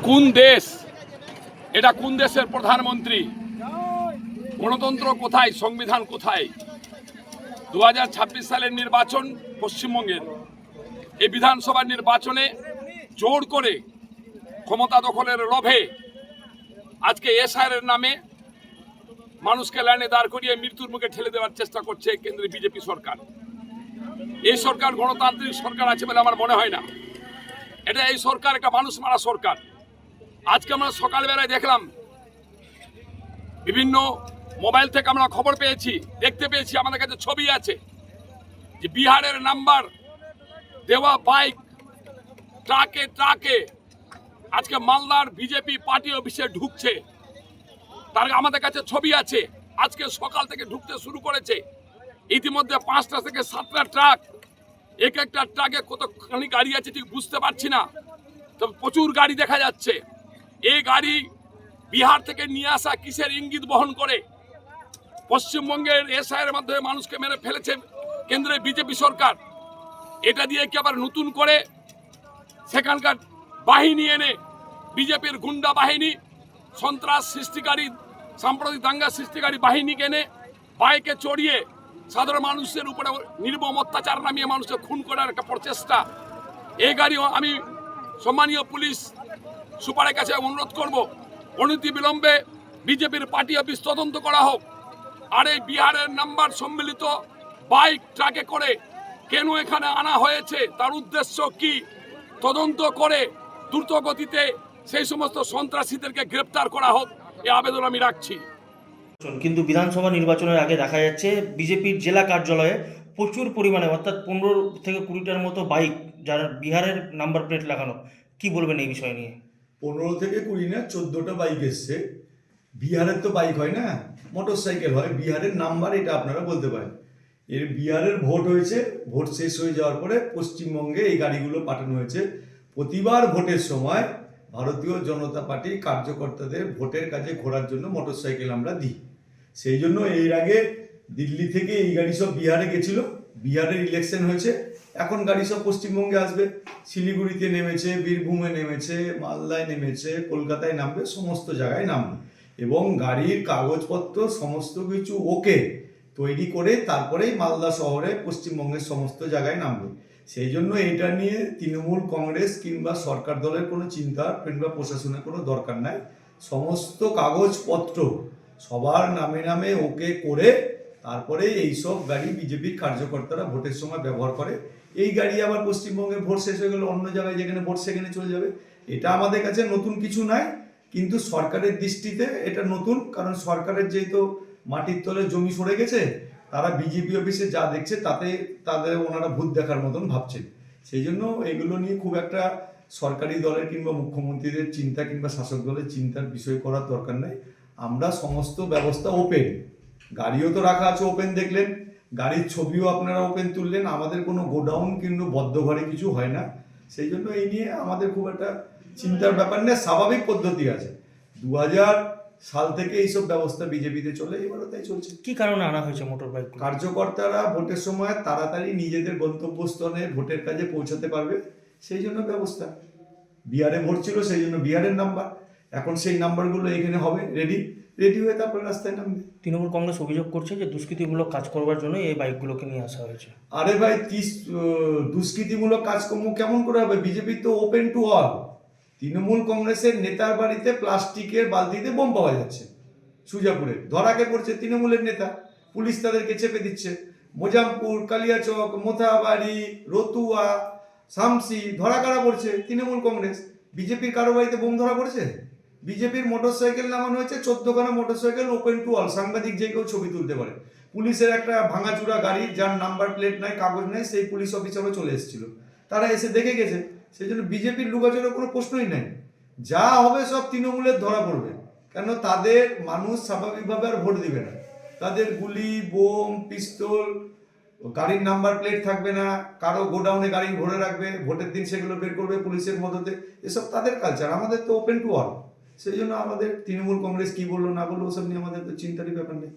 কোন দেশ? এটা কোন দেশের প্রধানমন্ত্রী? গণতন্ত্র কোথায়? সংবিধান কোথায়? 2026 সালের নির্বাচন পশ্চিমবঙ্গের এই বিধানসভা নির্বাচনে জোর করে ক্ষমতা দখলের লোভে আজকে এসআইআর নামে মানুষকে লাইনে দাঁড় করিয়ে মৃত্যুর মুখে ঠেলে দেওয়ার চেষ্টা করছে কেন্দ্রের বিজেপি সরকার। এই সরকার গণতান্ত্রিক সরকার আছে বলে আমার মনে হয় না। এটা এই সরকার একটা মানুষ মারা সরকার। আজকে আমরা সকালবেলায় দেখলাম, বিভিন্ন মোবাইল থেকে আমরা খবর পেয়েছি, দেখতে পেয়েছি, আমাদের কাছে ছবি আছে, যে বিহারের নাম্বার দেওয়া বাইক ট্রাকে ট্রাকে আজকে মালদার বিজেপি পার্টি অফিসে ঢুকছে। তার আমাদের কাছে ছবি আছে। আজকে সকাল থেকে ঢুকতে শুরু করেছে। ইতিমধ্যে 5টা থেকে 7টা ট্রাক, এক একটা ট্রাকে কতখানি গাড়ি আছে ঠিক বুঝতে পারছি না, তবে প্রচুর গাড়ি দেখা যাচ্ছে। এই গাড়ি বিহার থেকে নিয়ে আসা কিসের ইঙ্গিত বহন করে? পশ্চিমবঙ্গের এসআইআর মাধ্যমে মানুষকে মেরে ফেলেছে কেন্দ্রের বিজেপি সরকার। এটা দিয়ে কি আবার নতুন করে সেখানকার বাহিনী এনে বিজেপির গুন্ডা বাহিনী, সন্ত্রাস সৃষ্টিকারী, সাম্প্রদায়িক দাঙ্গা সৃষ্টিকারী বাহিনীকে এনে বাইকে চড়িয়ে সাধারণ মানুষের উপরে নির্মম অত্যাচার নামিয়ে মানুষকে খুন করার একটা প্রচেষ্টা। এই গাড়ি আমি সম্মানীয় পুলিশ সুপারের কাছে অনুরোধ করব, অনতি বিলম্বে বিজেপির পার্টি অফিস তদন্ত করা হোক। আর এই বিহারের নাম্বার সম্মিলিত বাইক ট্রাকে করে কেন এখানে আনা হয়েছে, তার উদ্দেশ্য কি, তদন্ত করে দ্রুত গতিতে সেই সমস্ত সন্ত্রাসীদেরকে গ্রেপ্তার করা হোক, এই আবেদন আমি রাখছি। কিন্তু বিধানসভা নির্বাচনের আগে দেখা যাচ্ছে বিজেপির জেলা কার্যালয়ে প্রচুর পরিমাণে, অর্থাৎ 15 থেকে 20টার মতো বাইক, যারা বিহারের নাম্বার প্লেট লাগানো, কি বলবেন এই বিষয় নিয়ে? 15 থেকে 20 না, 14টা বাইক এসছে। বিহারের তো বাইক হয় না, মোটর সাইকেল হয়। বিহারের নাম্বার এটা আপনারা বলতে পারেন। এর বিহারের ভোট হয়েছে, ভোট শেষ হয়ে যাওয়ার পরে পশ্চিমবঙ্গে এই গাড়িগুলো পাঠানো হয়েছে। প্রতিবার ভোটের সময় ভারতীয় জনতা পার্টি কার্যকর্তাদের ভোটের কাজে ঘোরার জন্য মোটর সাইকেল আমরা দিই। সেই জন্য এর আগে দিল্লি থেকে এই গাড়ি সব বিহারে গেছিল। বিহারের ইলেকশন হয়েছে, এখন গাড়ি সব পশ্চিমবঙ্গে আসবে। শিলিগুড়িতে নেমেছে, বীরভূমে নেমেছে, মালদায় নেমেছে, কলকাতায় নামবে, সমস্ত জায়গায় নামবে। এবং গাড়ির কাগজপত্র সমস্ত কিছু ওকে তৈরি করে তারপরেই মালদা শহরে পশ্চিমবঙ্গের সমস্ত জায়গায় নামবে। সেই জন্য এটা নিয়ে তৃণমূল কংগ্রেস কিংবা সরকার দলের কোনো চিন্তা কিংবা প্রশাসনের কোনো দরকার নাই। সমস্ত কাগজপত্র সবার নামে নামে ওকে করে তারপরে এইসব গাড়ি বিজেপির কার্যকর্তারা ভোটের সময় ব্যবহার করে। এই গাড়ি আবার পশ্চিমবঙ্গে ভোট শেষ হয়ে গেলে অন্য জায়গায় যেখানে ভোট সেখানে চলে যাবে। এটা আমাদের কাছে নতুন কিছু নাই, কিন্তু সরকারের দৃষ্টিতে এটা নতুন। কারণ সরকারের যেহেতু মাটির তলে জমি সরে গেছে, তারা বিজেপি অফিসে যা দেখছে তাতে তাদের ওনারা ভূত দেখার মতন ভাবছেন। সেই জন্য এগুলো নিয়ে খুব একটা সরকারি দলের কিংবা মুখ্যমন্ত্রীদের চিন্তা কিংবা শাসক দলের চিন্তার বিষয় করার দরকার নেই। আমরা সমস্ত ব্যবস্থা ওপেন, গাড়িও তো রাখা আছে ওপেন, দেখলেন গাড়ির ছবিও আপনারা ওপেন তুললেন। আমাদের কোনো গোডাউন কিংবা বদ্ধ ঘরে কিছু হয় না। সেই জন্য এই নিয়ে আমাদের খুব একটা চিন্তার ব্যাপার নেই, স্বাভাবিক পদ্ধতি আছে। 2000 সাল থেকে এইসব ব্যবস্থা বিজেপিতে চলে, এবারও তাই চলছে। কি কারণে আনা হয়েছে মোটর বাইক? কার্যকর্তারা ভোটের সময় তাড়াতাড়ি নিজেদের গন্তব্যস্থলে ভোটের কাজে পৌঁছাতে পারবে, সেই জন্য ব্যবস্থা। বিহারে ভোট ছিল, সেই জন্য বিহারের নাম্বার, এখন সেই নাম্বারগুলো এখানে হবে, রেডি হয়ে তারপরে রাস্তায় নামবে। তৃণমূল কংগ্রেস অভিযোগ করছে যে দুষ্কৃতিমূলক কাজ করবার জন্য এই বাইকগুলোকে নিয়ে আসা হয়েছে। আরে ভাই, দুষ্কৃতিমূলক কাজকর্ম কেমন করে হবে? বিজেপি তো ওপেন টু অল। তৃণমূল কংগ্রেসের নেতার বাড়িতে প্লাস্টিকের বালতিতে বোম পাওয়া যাচ্ছে, সুজাপুরে ধরাকে পড়ছে তৃণমূলের নেতা, পুলিশ তাদেরকে চেপে দিচ্ছে। মোজামপুর, কালিয়াচক, মোথাবাড়ি, রতুয়া, শামসি ধরা কারা পড়ছে? তৃণমূল কংগ্রেস। বিজেপির কারো বাড়িতে বোম ধরা পড়ছে? বিজেপির মোটরসাইকেল নামানো হয়েছে 14খানা মোটরসাইকেল, ওপেন টু অল, সাংবাদিক যে কেউ ছবি তুলতে পারে। পুলিশের একটা ভাঙাচুরা গাড়ি, যার নাম্বার প্লেট নাই, কাগজ নাই, সেই পুলিশ অফিসারও চলে এসেছিল, তারা এসে দেখে গেছে। সেই জন্য বিজেপির লুকাচুরের কোনো প্রশ্নই নাই। যা হবে সব তৃণমূলের ধরা পড়বে, কেন তাদের মানুষ স্বাভাবিকভাবে আর ভোট দিবে না। তাদের গুলি, বোম, পিস্তল, গাড়ির নাম্বার প্লেট থাকবে না, কারো গোডাউনে গাড়ি ভরে রাখবে, ভোটের দিন সেগুলো বের করবে পুলিশের মদতে। এসব তাদের কালচার, আমাদের তো ওপেন টু অল। সেই জন্য আমাদের তৃণমূল কংগ্রেস কি বললো না বললো ওসব নিয়ে আমাদের তো চিন্তারই ব্যাপার নেই।